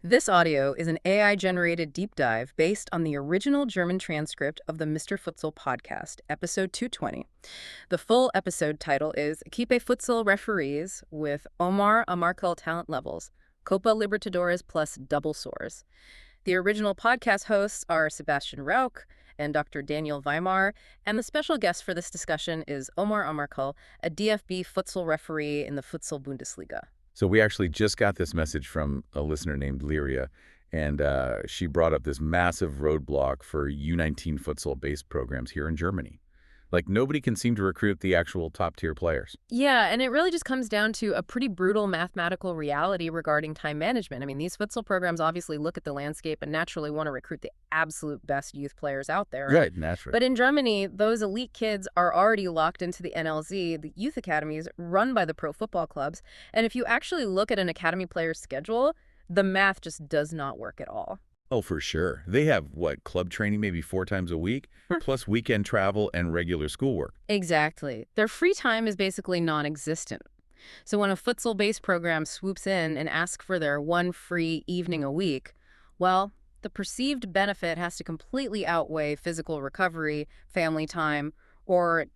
This audio is an AI-generated deep dive based on the original German transcript of the Mr. Futsal podcast, episode 220. The full episode title is Keep a Futsal Referees with Omar Amarkhel Talent Levels, Copa Libertadores plus Double Soares. The original podcast hosts are Sebastian Rauch and Dr. Daniel Weimar, and the special guest for this discussion is Omar Amarkhel, a DFB futsal referee in the Futsal Bundesliga. So we actually just got this message from a listener named Lyria, and she brought up this massive roadblock for U19 futsal-based programs here in Germany. Like, nobody can seem to recruit the actual top-tier players. Yeah, and it really just comes down to a pretty brutal mathematical reality regarding time management. I mean, these futsal programs obviously look at the landscape and naturally want to recruit the absolute best youth players out there. Right, naturally. But in Germany, those elite kids are already locked into the NLZ, the youth academies run by the pro football clubs. And if you actually look at an academy player's schedule, the math just does not work at all. Oh, for sure. They have, club training maybe 4 times a week, plus weekend travel and regular schoolwork. Exactly. Their free time is basically non-existent. So when a futsal-based program swoops in and asks for their one free evening a week, well, the perceived benefit has to completely outweigh physical recovery, family time, or,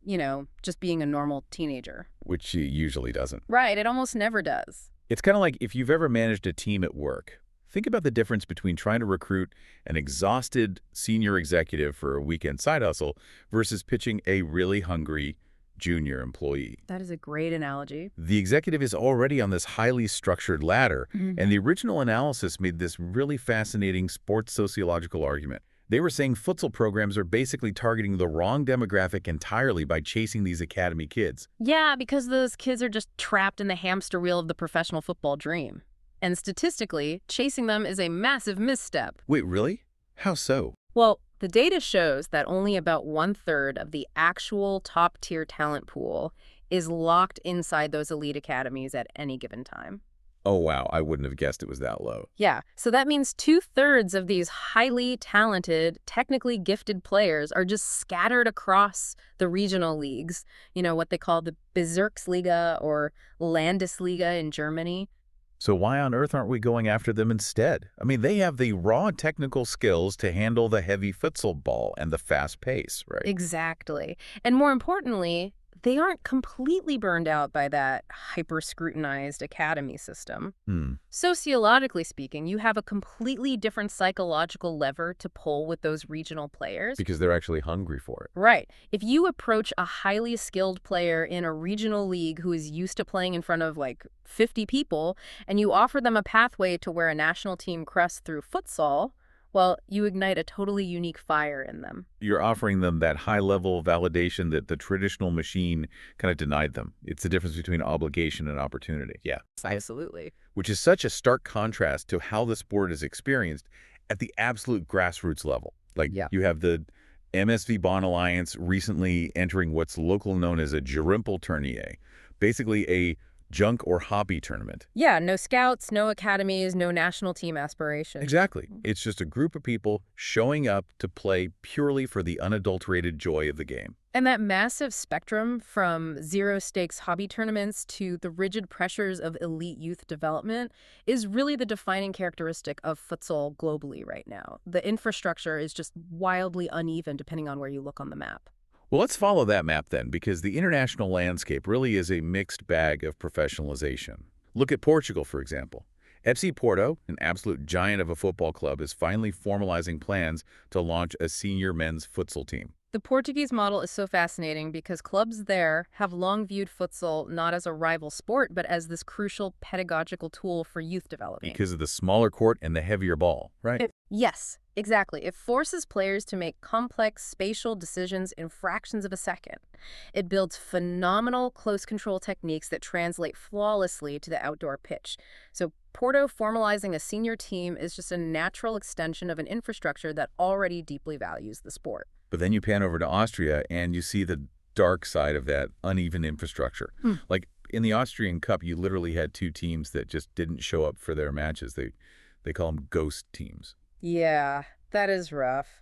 just being a normal teenager. Which it usually doesn't. Right, it almost never does. It's kind of like if you've ever managed a team at work. Think about the difference between trying to recruit an exhausted senior executive for a weekend side hustle versus pitching a really hungry junior employee. That is a great analogy. The executive is already on this highly structured ladder, and the original analysis made this really fascinating sports sociological argument. They were saying futsal programs are basically targeting the wrong demographic entirely by chasing these academy kids. Yeah, because those kids are just trapped in the hamster wheel of the professional football dream. And statistically, chasing them is a massive misstep. Wait, really? How so? Well, the data shows that only about 1/3 of the actual top-tier talent pool is locked inside those elite academies at any given time. Oh, wow. I wouldn't have guessed it was that low. Yeah, so that means 2/3 of these highly talented, technically gifted players are just scattered across the regional leagues, what they call the Bezirksliga or Landesliga in Germany. So why on earth aren't we going after them instead? I mean, they have the raw technical skills to handle the heavy futsal ball and the fast pace, right? Exactly. And more importantly, they aren't completely burned out by that hyper-scrutinized academy system. Sociologically speaking, you have a completely different psychological lever to pull with those regional players. Because they're actually hungry for it. Right. If you approach a highly skilled player in a regional league who is used to playing in front of 50 people, and you offer them a pathway to where a national team crests through futsal, well, you ignite a totally unique fire in them. You're offering them that high-level validation that the traditional machine kind of denied them. It's the difference between obligation and opportunity. Yeah. Absolutely. Which is such a stark contrast to how the sport is experienced at the absolute grassroots level. You have the MSV Bonn Alliance recently entering what's locally known as a Gerimpelturnier, basically a junk or hobby tournament. Yeah, no scouts, no academies, no national team aspirations. Exactly. It's just a group of people showing up to play purely for the unadulterated joy of the game. And that massive spectrum from zero-stakes hobby tournaments to the rigid pressures of elite youth development is really the defining characteristic of futsal globally right now. The infrastructure is just wildly uneven depending on where you look on the map. Well, let's follow that map then, because the international landscape really is a mixed bag of professionalization. Look at Portugal, for example. FC Porto, an absolute giant of a football club, is finally formalizing plans to launch a senior men's futsal team. The Portuguese model is so fascinating because clubs there have long viewed futsal not as a rival sport, but as this crucial pedagogical tool for youth development. Because of the smaller court and the heavier ball, right? Yes, exactly. It forces players to make complex spatial decisions in fractions of a second. It builds phenomenal close control techniques that translate flawlessly to the outdoor pitch. So Porto formalizing a senior team is just a natural extension of an infrastructure that already deeply values the sport. But then you pan over to Austria and you see the dark side of that uneven infrastructure. In the Austrian Cup, you literally had 2 teams that just didn't show up for their matches. They call them ghost teams. Yeah, that is rough.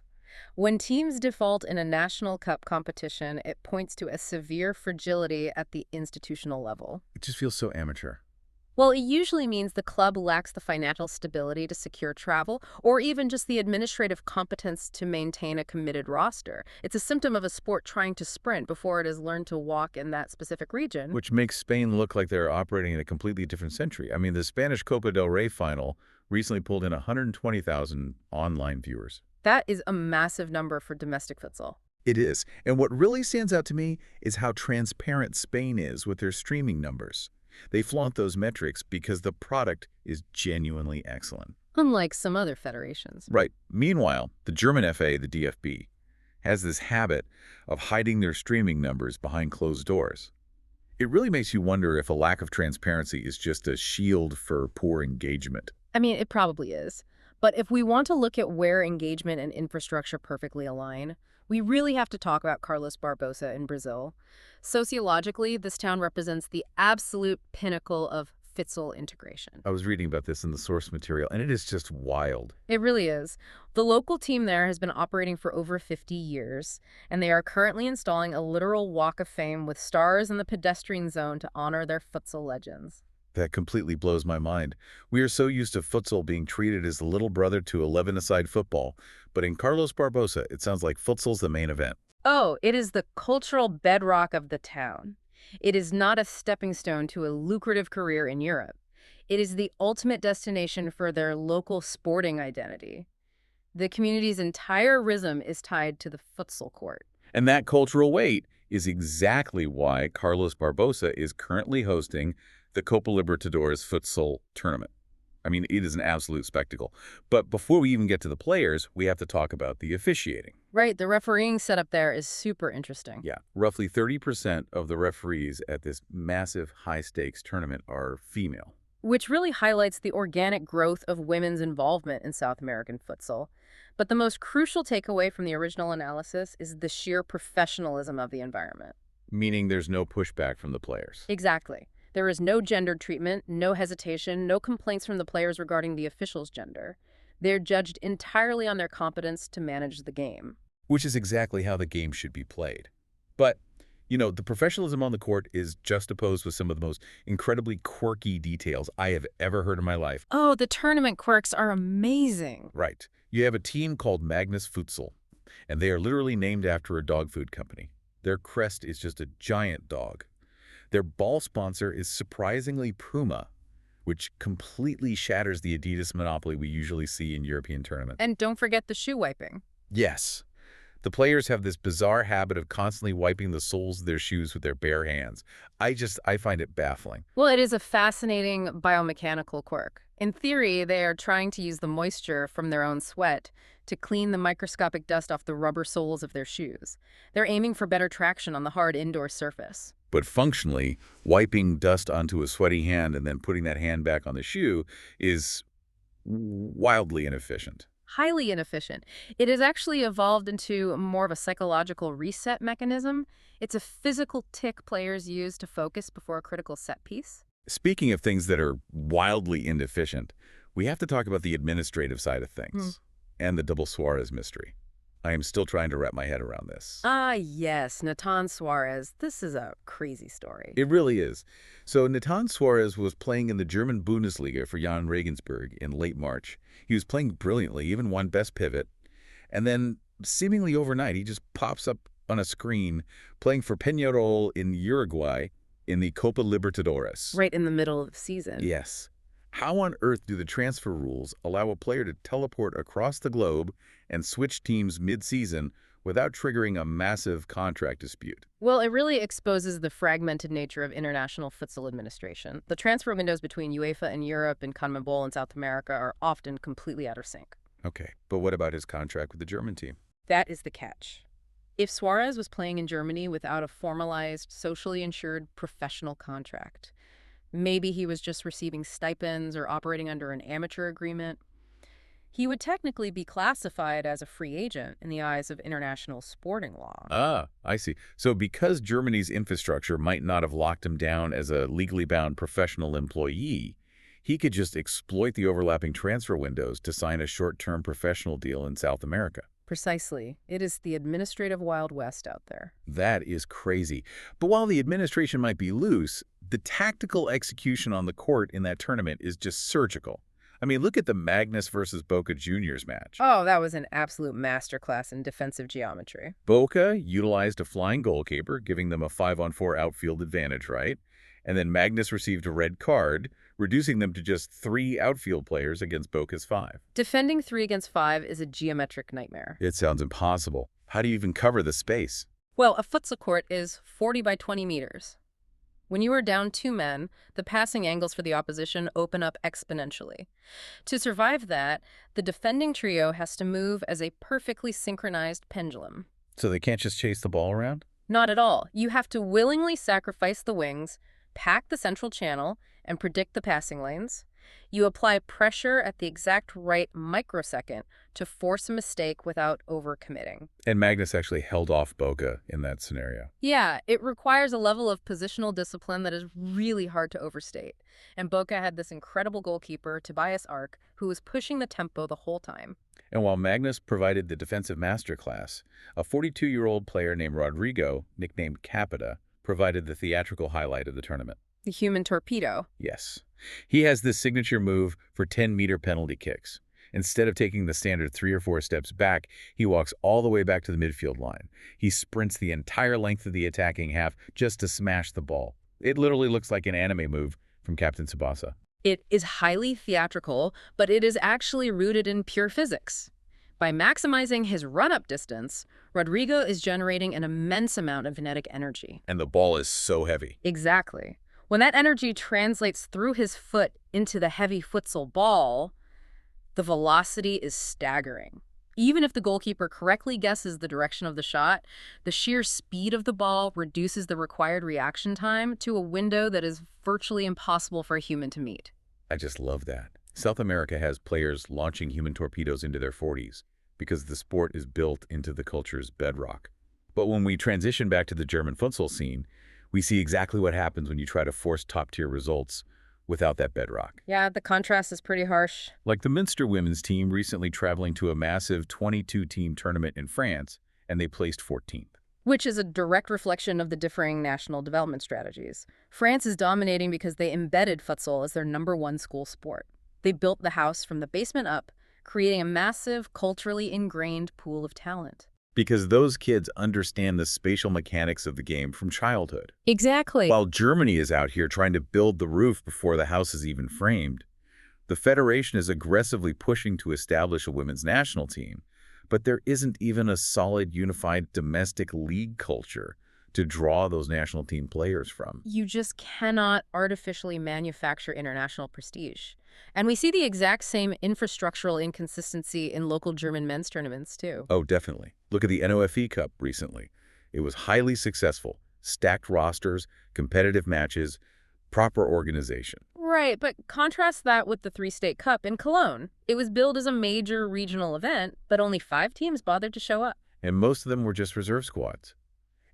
When teams default in a national cup competition, it points to a severe fragility at the institutional level. It just feels so amateur. Well, it usually means the club lacks the financial stability to secure travel or even just the administrative competence to maintain a committed roster. It's a symptom of a sport trying to sprint before it has learned to walk in that specific region. Which makes Spain look like they're operating in a completely different century. I mean, the Spanish Copa del Rey final recently pulled in 120,000 online viewers. That is a massive number for domestic futsal. It is. And what really stands out to me is how transparent Spain is with their streaming numbers. They flaunt those metrics because the product is genuinely excellent. Unlike some other federations. Right. Meanwhile, the German FA, the DFB, has this habit of hiding their streaming numbers behind closed doors. It really makes you wonder if a lack of transparency is just a shield for poor engagement. I mean, it probably is. But if we want to look at where engagement and infrastructure perfectly align, we really have to talk about Carlos Barbosa in Brazil. Sociologically, this town represents the absolute pinnacle of futsal integration. I was reading about this in the source material, and it is just wild. It really is. The local team there has been operating for over 50 years, and they are currently installing a literal walk of fame with stars in the pedestrian zone to honor their futsal legends. That completely blows my mind. We are so used to futsal being treated as the little brother to 11-a-side football, but in Carlos Barbosa, it sounds like futsal's the main event. Oh, it is the cultural bedrock of the town. It is not a stepping stone to a lucrative career in Europe. It is the ultimate destination for their local sporting identity. The community's entire rhythm is tied to the futsal court. And that cultural weight is exactly why Carlos Barbosa is currently hosting the Copa Libertadores futsal tournament. I mean, it is an absolute spectacle. But before we even get to the players, we have to talk about the officiating. Right, the refereeing setup there is super interesting. Yeah, roughly 30% of the referees at this massive high-stakes tournament are female. Which really highlights the organic growth of women's involvement in South American futsal. But the most crucial takeaway from the original analysis is the sheer professionalism of the environment. Meaning there's no pushback from the players. Exactly. There is no gendered treatment, no hesitation, no complaints from the players regarding the official's gender. They're judged entirely on their competence to manage the game. Which is exactly how the game should be played. But, you know, the professionalism on the court is juxtaposed with some of the most incredibly quirky details I have ever heard in my life. Oh, the tournament quirks are amazing. Right. You have a team called Magnus Futsal, and they are literally named after a dog food company. Their crest is just a giant dog. Their ball sponsor is surprisingly Puma, which completely shatters the Adidas monopoly we usually see in European tournaments. And don't forget the shoe wiping. Yes. The players have this bizarre habit of constantly wiping the soles of their shoes with their bare hands. I find it baffling. Well, it is a fascinating biomechanical quirk. In theory, they are trying to use the moisture from their own sweat to clean the microscopic dust off the rubber soles of their shoes. They're aiming for better traction on the hard indoor surface. But functionally, wiping dust onto a sweaty hand and then putting that hand back on the shoe is wildly inefficient. Highly inefficient. It has actually evolved into more of a psychological reset mechanism. It's a physical tick players use to focus before a critical set piece. Speaking of things that are wildly inefficient, we have to talk about the administrative side of things and the double Soares mystery. I am still trying to wrap my head around this. Yes, Nathan Soares. This is a crazy story. It really is. So Nathan Soares was playing in the German Bundesliga for Jan Regensburg in late March. He was playing brilliantly, even won Best Pivot. And then, seemingly overnight, he just pops up on a screen playing for Peñarol in Uruguay in the Copa Libertadores. Right in the middle of the season. Yes. How on earth do the transfer rules allow a player to teleport across the globe and switch teams mid-season without triggering a massive contract dispute? Well, it really exposes the fragmented nature of international futsal administration. The transfer windows between UEFA and Europe and CONMEBOL and South America are often completely out of sync. Okay, but what about his contract with the German team? That is the catch. If Soares was playing in Germany without a formalized, socially insured professional contract, maybe he was just receiving stipends or operating under an amateur agreement, he would technically be classified as a free agent in the eyes of international sporting law. Ah, I see. So because Germany's infrastructure might not have locked him down as a legally bound professional employee, he could just exploit the overlapping transfer windows to sign a short-term professional deal in South America. Precisely. It is the administrative Wild West out there. That is crazy. But while the administration might be loose, the tactical execution on the court in that tournament is just surgical. I mean, look at the Magnus versus Boca Juniors match. Oh, that was an absolute masterclass in defensive geometry. Boca utilized a flying goalkeeper, giving them a 5-on-4 outfield advantage, right? And then Magnus received a red card, reducing them to just 3 outfield players against Boca's 5. Defending 3 against 5 is a geometric nightmare. It sounds impossible. How do you even cover the space? Well, a futsal court is 40 by 20 meters. When you are down 2 men, the passing angles for the opposition open up exponentially. To survive that, the defending trio has to move as a perfectly synchronized pendulum. So they can't just chase the ball around? Not at all. You have to willingly sacrifice the wings, pack the central channel, and predict the passing lanes. You apply pressure at the exact right microsecond to force a mistake without overcommitting. And Magnus actually held off Boca in that scenario. Yeah, it requires a level of positional discipline that is really hard to overstate. And Boca had this incredible goalkeeper, Tobias Ark, who was pushing the tempo the whole time. And while Magnus provided the defensive masterclass, a 42-year-old player named Rodrigo, nicknamed Capita, provided the theatrical highlight of the tournament. The human torpedo. Yes. He has this signature move for 10-meter penalty kicks. Instead of taking the standard 3 or 4 steps back, he walks all the way back to the midfield line. He sprints the entire length of the attacking half just to smash the ball. It literally looks like an anime move from Captain Tsubasa. It is highly theatrical, but it is actually rooted in pure physics. By maximizing his run-up distance, Rodrigo is generating an immense amount of kinetic energy. And the ball is so heavy. Exactly. When that energy translates through his foot into the heavy futsal ball, the velocity is staggering. Even if the goalkeeper correctly guesses the direction of the shot, the sheer speed of the ball reduces the required reaction time to a window that is virtually impossible for a human to meet. I just love that. South America has players launching human torpedoes into their 40s because the sport is built into the culture's bedrock. But when we transition back to the German futsal scene, we see exactly what happens when you try to force top-tier results without that bedrock. Yeah, the contrast is pretty harsh. Like the Minster women's team recently traveling to a massive 22-team tournament in France, and they placed 14th. Which is a direct reflection of the differing national development strategies. France is dominating because they embedded futsal as their #1 school sport. They built the house from the basement up, creating a massive, culturally ingrained pool of talent. Because those kids understand the spatial mechanics of the game from childhood. Exactly. While Germany is out here trying to build the roof before the house is even framed, the Federation is aggressively pushing to establish a women's national team, but there isn't even a solid, unified domestic league culture to draw those national team players from. You just cannot artificially manufacture international prestige. And we see the exact same infrastructural inconsistency in local German men's tournaments, too. Oh, definitely. Look at the NOFE Cup recently. It was highly successful. Stacked rosters, competitive matches, proper organization. Right, but contrast that with the 3-State Cup in Cologne. It was billed as a major regional event, but only 5 teams bothered to show up. And most of them were just reserve squads.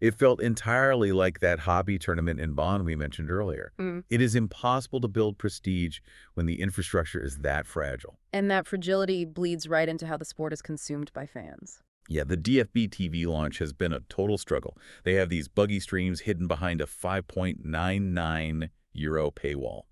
It felt entirely like that hobby tournament in Bonn we mentioned earlier. It is impossible to build prestige when the infrastructure is that fragile. And that fragility bleeds right into how the sport is consumed by fans. Yeah, the DFB TV launch has been a total struggle. They have these buggy streams hidden behind a €5.99 paywall.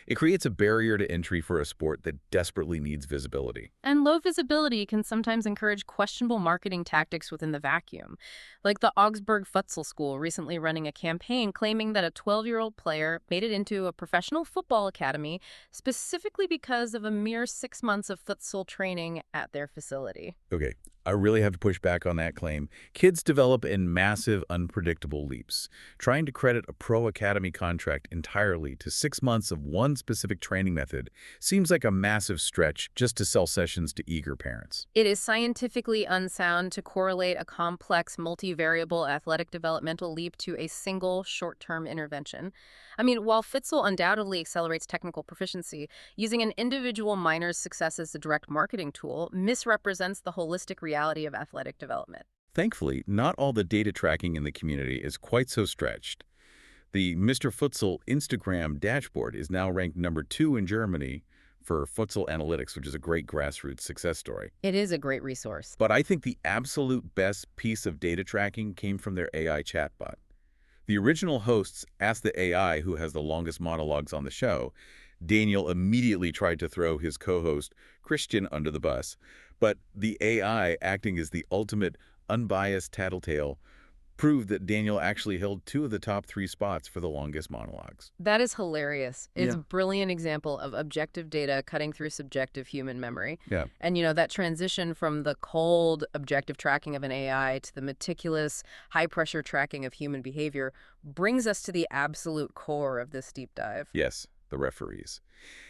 It creates a barrier to entry for a sport that desperately needs visibility. And low visibility can sometimes encourage questionable marketing tactics within the vacuum. Like the Augsburg Futsal School recently running a campaign claiming that a 12-year-old player made it into a professional football academy specifically because of a mere 6 months of futsal training at their facility. Okay, I really have to push back on that claim. Kids develop in massive, unpredictable leaps. Trying to credit a pro academy contract entirely to 6 months of one specific training method seems like a massive stretch just to sell sessions to eager parents. It is scientifically unsound to correlate a complex, multivariable athletic developmental leap to a single short-term intervention. I mean, while futsal undoubtedly accelerates technical proficiency, using an individual minor's success as a direct marketing tool misrepresents the holistic reality of athletic development. Thankfully, not all the data tracking in the community is quite so stretched. The Mr. Futsal Instagram dashboard is now ranked #2 in Germany for futsal analytics, which is a great grassroots success story. It is a great resource. But I think the absolute best piece of data tracking came from their AI chatbot. The original hosts asked the AI who has the longest monologues on the show. Daniel immediately tried to throw his co-host, Christian, under the bus. But the AI, acting as the ultimate unbiased tattletale, proved that Daniel actually held two of the top 3 spots for the longest monologues. That is hilarious. It's Yeah. a brilliant example of objective data cutting through subjective human memory. Yeah. And, that transition from the cold, objective tracking of an AI to the meticulous, high-pressure tracking of human behavior brings us to the absolute core of this deep dive. Yes, the referees.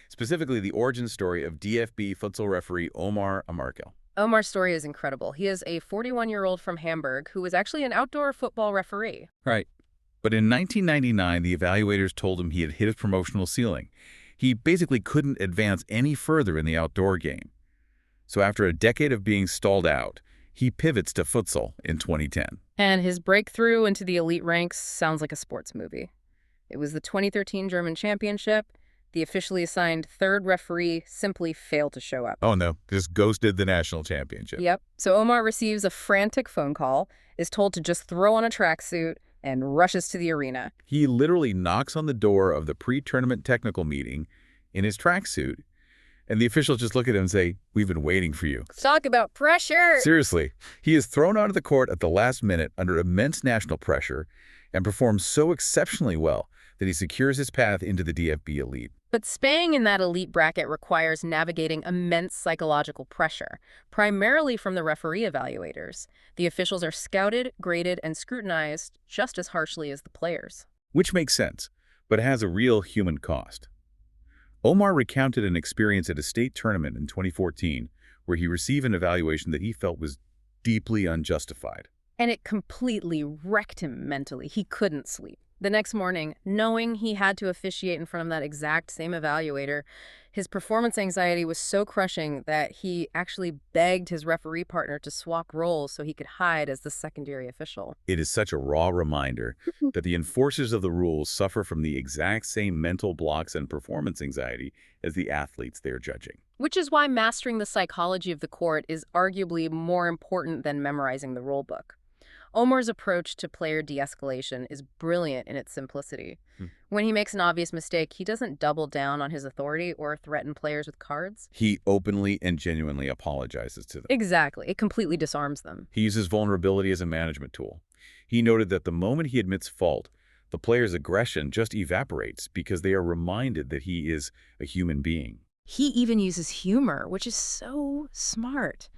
Specifically, the origin story of DFB futsal referee Omar Amarkhel. Omar's story is incredible. He is a 41-year-old from Hamburg who was actually an outdoor football referee. Right. But in 1999, the evaluators told him he had hit his promotional ceiling. He basically couldn't advance any further in the outdoor game. So after a decade of being stalled out, he pivots to futsal in 2010. And his breakthrough into the elite ranks sounds like a sports movie. It was the 2013 German Championship. The officially assigned third referee simply failed to show up. Oh no, just ghosted the national championship. Yep. So Omar receives a frantic phone call, is told to just throw on a tracksuit, and rushes to the arena. He literally knocks on the door of the pre-tournament technical meeting in his tracksuit, and the officials just look at him and say, "We've been waiting for you." Talk about pressure! Seriously, he is thrown onto the court at the last minute under immense national pressure and performs so exceptionally well that he secures his path into the DFB elite. But staying in that elite bracket requires navigating immense psychological pressure, primarily from the referee evaluators. The officials are scouted, graded, and scrutinized just as harshly as the players. Which makes sense, but has a real human cost. Omar recounted an experience at a state tournament in 2014 where he received an evaluation that he felt was deeply unjustified. And it completely wrecked him mentally. He couldn't sleep. The next morning, knowing he had to officiate in front of that exact same evaluator, his performance anxiety was so crushing that he actually begged his referee partner to swap roles so he could hide as the secondary official. It is such a raw reminder that the enforcers of the rules suffer from the exact same mental blocks and performance anxiety as the athletes they are judging. Which is why mastering the psychology of the court is arguably more important than memorizing the rule book. Omar's approach to player de-escalation is brilliant in its simplicity. When he makes an obvious mistake, he doesn't double down on his authority or threaten players with cards. He openly and genuinely apologizes to them. Exactly. It completely disarms them. He uses vulnerability as a management tool. He noted that the moment he admits fault, the player's aggression just evaporates because they are reminded that he is a human being. He even uses humor, which is so smart.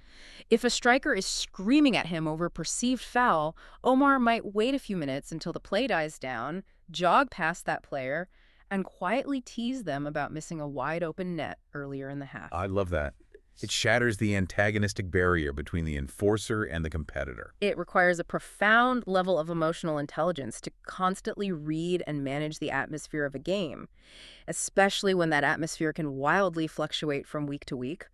If a striker is screaming at him over a perceived foul, Omar might wait a few minutes until the play dies down, jog past that player, and quietly tease them about missing a wide-open net earlier in the half. I love that. It shatters the antagonistic barrier between the enforcer and the competitor. It requires a profound level of emotional intelligence to constantly read and manage the atmosphere of a game, especially when that atmosphere can wildly fluctuate from week to week.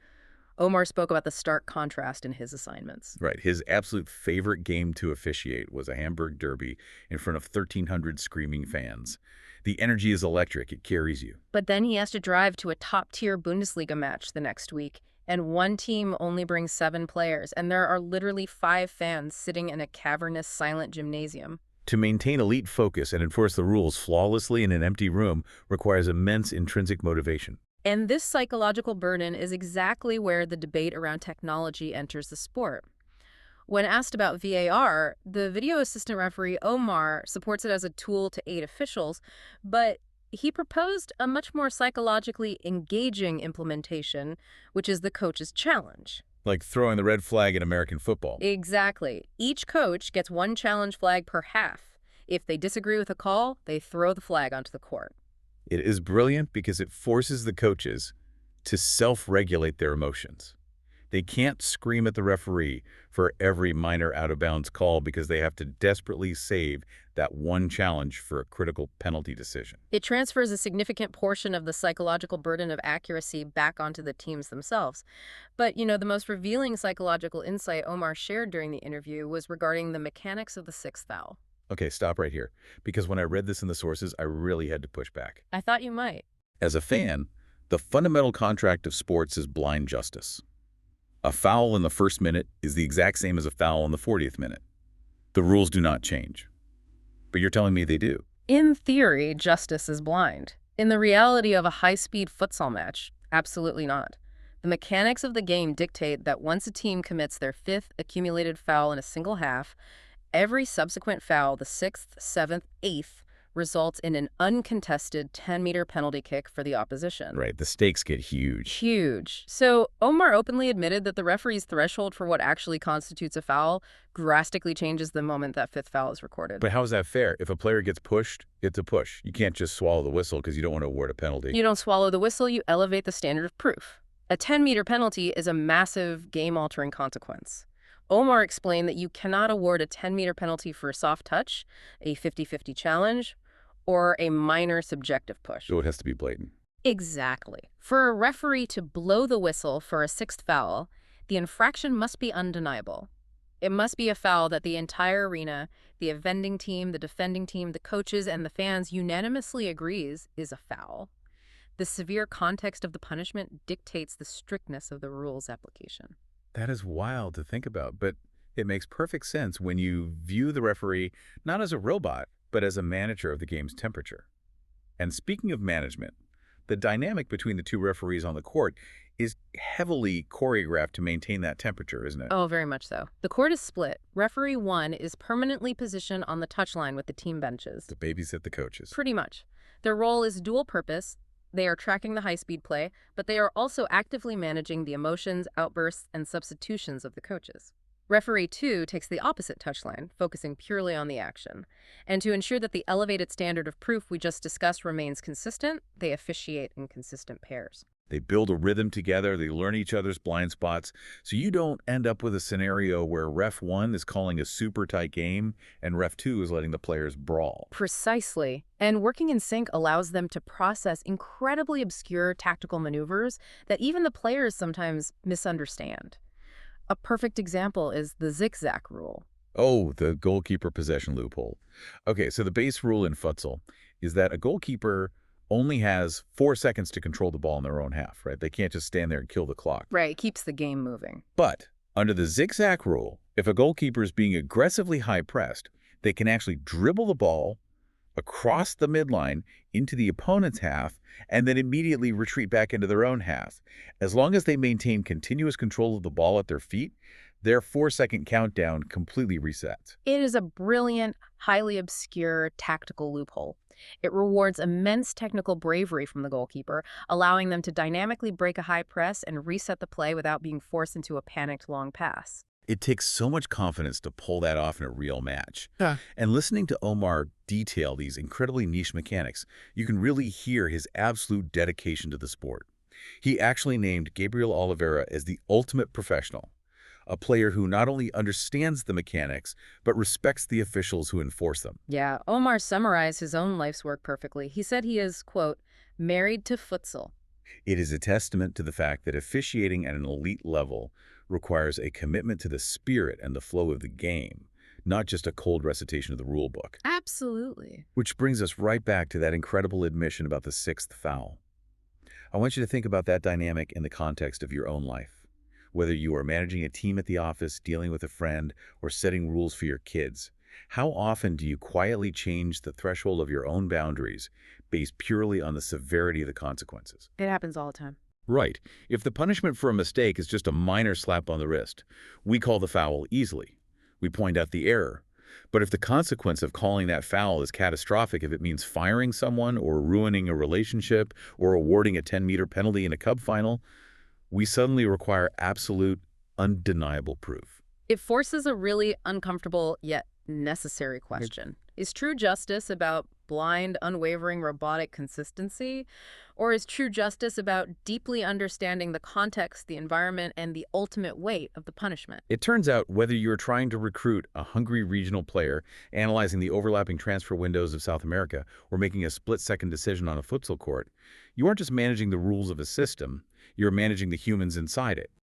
Omar spoke about the stark contrast in his assignments. Right. His absolute favorite game to officiate was a Hamburg derby in front of 1,300 screaming fans. The energy is electric. It carries you. But then he has to drive to a top-tier Bundesliga match the next week, and one team only brings 7 players, and there are literally 5 fans sitting in a cavernous, silent gymnasium. To maintain elite focus and enforce the rules flawlessly in an empty room requires immense intrinsic motivation. And this psychological burden is exactly where the debate around technology enters the sport. When asked about VAR, the video assistant referee Omar supports it as a tool to aid officials, but he proposed a much more psychologically engaging implementation, which is the coach's challenge. Like throwing the red flag in American football. Exactly. Each coach gets 1 challenge flag per half. If they disagree with a call, they throw the flag onto the court. It is brilliant because it forces the coaches to self-regulate their emotions. They can't scream at the referee for every minor out-of-bounds call because they have to desperately save that 1 challenge for a critical penalty decision. It transfers a significant portion of the psychological burden of accuracy back onto the teams themselves. But, the most revealing psychological insight Omar shared during the interview was regarding the mechanics of the 6th foul. Okay, stop right here, because when I read this in the sources, I really had to push back. I thought you might. As a fan, the fundamental contract of sports is blind justice. A foul in the first minute is the exact same as a foul in the 40th minute. The rules do not change. but you're telling me they do. In theory, justice is blind. In the reality of a high-speed futsal match, absolutely not. The mechanics of the game dictate that once a team commits their 5th accumulated foul in a single half, every subsequent foul, the 6th, 7th, 8th, results in an uncontested 10-meter penalty kick for the opposition. Right, the stakes get huge. Huge. So Omar openly admitted that the referee's threshold for what actually constitutes a foul drastically changes the moment that 5th foul is recorded. But how is that fair? If a player gets pushed, it's a push. You can't just swallow the whistle because you don't want to award a penalty. You don't swallow the whistle, you elevate the standard of proof. A 10-meter penalty is a massive game-altering consequence. Omar explained that you cannot award a 10-meter penalty for a soft touch, a 50-50 challenge, or a minor subjective push. So it has to be blatant. Exactly. For a referee to blow the whistle for a 6th foul, the infraction must be undeniable. It must be a foul that the entire arena, the offending team, the defending team, the coaches, and the fans unanimously agrees is a foul. The severe context of the punishment dictates the strictness of the rule's application. That is wild to think about, but it makes perfect sense when you view the referee not as a robot, but as a manager of the game's temperature. And speaking of management, the dynamic between the two referees on the court is heavily choreographed to maintain that temperature, isn't it? Oh, very much so. The court is split. Referee 1 is permanently positioned on the touchline with the team benches. To babysit the coaches. Pretty much. Their role is dual purpose. They are tracking the high-speed play, but they are also actively managing the emotions, outbursts, and substitutions of the coaches. Referee 2 takes the opposite touchline, focusing purely on the action. And to ensure that the elevated standard of proof we just discussed remains consistent, they officiate in consistent pairs. They build a rhythm together, they learn each other's blind spots, so you don't end up with a scenario where Ref 1 is calling a super tight game and Ref 2 is letting the players brawl. Precisely. And working in sync allows them to process incredibly obscure tactical maneuvers that even the players sometimes misunderstand. A perfect example is the zigzag rule. Oh, the goalkeeper possession loophole. Okay, so the base rule in futsal is that a goalkeeper only has 4 seconds to control the ball in their own half, right? They can't just stand there and kill the clock. Right, it keeps the game moving. But under the zigzag rule, if a goalkeeper is being aggressively high-pressed, they can actually dribble the ball across the midline into the opponent's half and then immediately retreat back into their own half. As long as they maintain continuous control of the ball at their feet, their 4-second countdown completely resets. It is a brilliant, highly obscure tactical loophole. It rewards immense technical bravery from the goalkeeper, allowing them to dynamically break a high press and reset the play without being forced into a panicked long pass. It takes so much confidence to pull that off in a real match. Yeah. And listening to Omar detail these incredibly niche mechanics, you can really hear his absolute dedication to the sport. He actually named Gabriel Oliveira as the ultimate professional, a player who not only understands the mechanics, but respects the officials who enforce them. Yeah, Omar summarized his own life's work perfectly. He said he is, quote, married to futsal. It is a testament to the fact that officiating at an elite level requires a commitment to the spirit and the flow of the game, not just a cold recitation of the rule book. Absolutely. Which brings us right back to that incredible admission about the 6th foul. I want you to think about that dynamic in the context of your own life. Whether you are managing a team at the office, dealing with a friend, or setting rules for your kids, how often do you quietly change the threshold of your own boundaries based purely on the severity of the consequences? It happens all the time. Right. If the punishment for a mistake is just a minor slap on the wrist, we call the foul easily. We point out the error. But if the consequence of calling that foul is catastrophic, if it means firing someone or ruining a relationship or awarding a 10-meter penalty in a cup final, we suddenly require absolute, undeniable proof. It forces a really uncomfortable yet necessary question. Is true justice about blind, unwavering, robotic consistency? Or is true justice about deeply understanding the context, the environment, and the ultimate weight of the punishment? It turns out whether you're trying to recruit a hungry regional player, analyzing the overlapping transfer windows of South America, or making a split-second decision on a futsal court, you aren't just managing the rules of a system, you're managing the humans inside it.